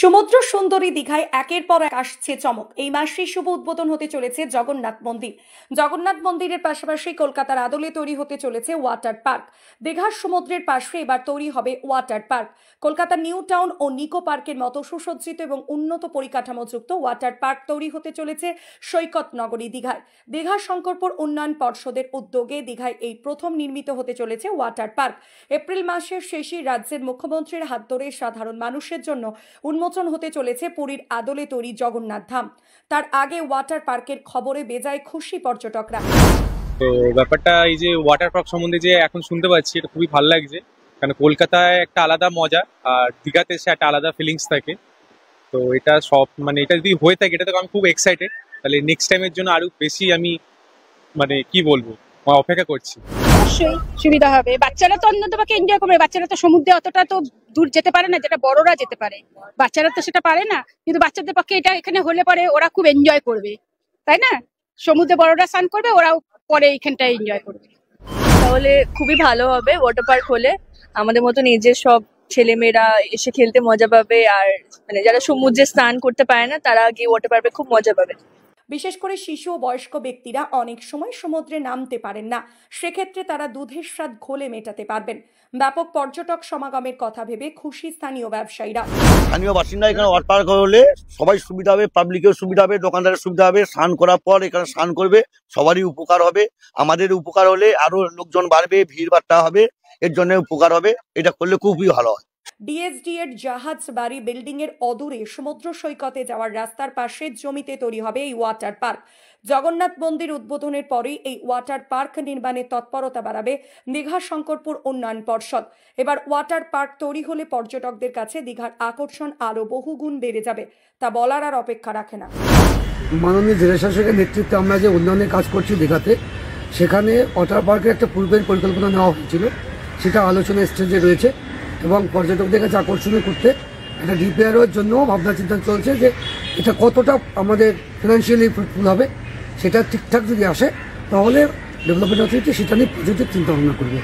সমুদ্র সুন্দরী দীঘায় একের পর এক আসছে চমক। এই মাসে শুভ উদ্বোধন হতে চলেছে জগন্নাথ মন্দির। জগন্নাথ মন্দিরের পাশাপাশি কলকাতার আদলে তৈরি হতে চলেছে ওয়াটার পার্ক। দীঘার সমুদ্রের পাশে এবার তৈরি হবে ওয়াটার পার্ক। কলকাতার নিউ টাউন ও নিকো পার্কের মতো সুসজ্জিত এবং উন্নত পরিকাঠামোযুক্ত ওয়াটার পার্ক তৈরি হতে চলেছে সৈকত নগরী দীঘায়। দীঘা শঙ্করপুর উন্নয়ন পর্ষদের উদ্যোগে দীঘায় এই প্রথম নির্মিত হতে চলেছে ওয়াটার পার্ক। এপ্রিল মাসের শেষে রাজ্যের মুখ্যমন্ত্রীর হাত ধরে সাধারণ মানুষের জন্য উন্মোচন হতে চলেছে পুরীর আদলে তৈরি জগন্নাথ ধাম। তার আগে ওয়াটার পার্কের খবরে বেজায় খুশি পর্যটকরা। তো ব্যাপারটা এই যে ওয়াটার পার্ক সম্বন্ধে যে এখন শুনতে পাচ্ছি, এটা খুবই ভালো লাগছে, কারণ কলকাতায় একটা আলাদা মজা আর দীঘাতে সে একটা আলাদা ফিলিংস থাকে। তো এটা সব এটা যদি হয়ে থাকে, এটা তো আমি খুব এক্সাইটেড। তাহলে নেক্সট টাইমের জন্য আরো বেশি আমি কি বলবো, অপেক্ষা করছি। অবশ্যই সুবিধা হবে, বাচ্চারা তো অন্যদিকে এনজয় করবে। বাচ্চারা তো সমুদ্রে অতটা তো দূর যেতে পারে না, যেটা বড়রা যেতে পারে, বাচ্চারা তো সেটা পারে না। কিন্তু বাচ্চাদের পক্ষে এটা এখানে হলে পরে ওরা খুব এনজয় করবে, তাই না? সমুদ্রে বড়রা স্নান করবে, ওরাও পরে এইখানটা এনজয় করবে। তাহলে খুবই ভালো হবে। ওয়াটার পার্ক হলে আমাদের মতো নিজের সব ছেলেমেয়েরা এসে খেলতে মজা পাবে, আর যারা সমুদ্রে স্নান করতে পারে না তারা গিয়ে ওয়াটার পার্কে খুব মজা পাবে। বিশেষ করে শিশু ও বয়স্ক ব্যক্তিরা অনেক সময় সমুদ্রে নামতে পারেন না, সেক্ষেত্রে তারা দুধের স্বাদ ঘোলে মেটাতে পারবেন। ব্যাপক পর্যটক সমাগমের কথা ভেবে খুশি স্থানীয় ব্যবসায়ীরা। স্থানীয় বাসিন্দা এখানে ওয়াটার পার্ক হলে সবাই সুবিধা হবে, পাবলিকের সুবিধা হবে, দোকানদারের সুবিধা হবে। স্নান করার পর এখানে স্নান করবে, সবারই উপকার হবে। আমাদের উপকার হলে আরো লোকজন বাড়বে, ভিড় ভাট্টা হবে, এর জন্য উপকার হবে। এটা করলে খুবই ভালো হয়। ডিএসডি এর জাহাজ বাড়ি বিল্ডিং এর অদূরে সমুদ্র সৈকতে যাওয়ার রাস্তার পাশে জমিতে তৈরি হবে এই ওয়াটার পার্ক। জগন্নাথ মন্দির উদ্বোধনের পরেই এই ওয়াটার পার্ক নির্মাণের তৎপরতা বাড়াবে দীঘা শঙ্করপুর উন্নয়ন পর্ষদ। এবার ওয়াটার পার্ক তৈরি হলে পর্যটকদের কাছে দীঘার আকর্ষণ আরো বহুগুণ বেড়ে যাবে, তা বলার আর অপেক্ষা রাখে না। মাননীয় জেলা শাসকের নেতৃত্বে আমরা যে উন্নয়নের কাজ করছি দীঘাতে, সেখানে ওয়াটার পার্কের একটা পূর্বের পরিকল্পনা নেওয়া হয়েছিল, সেটা আলোচনা স্টেজে রয়েছে এবং পর্যটকদের কাছে আকর্ষণীয় করতে একটা রিপেয়ারের জন্য ভাবনা চিন্তা চলছে যে এটা কতটা আমাদের ফিনান্সিয়ালি ফ্রুটফুল হবে। সেটা ঠিকঠাক যদি আসে তাহলে ডেভেলপমেন্ট অথরিটি সেটা নিয়ে পজিটিভ চিন্তা ভাবনা করবে।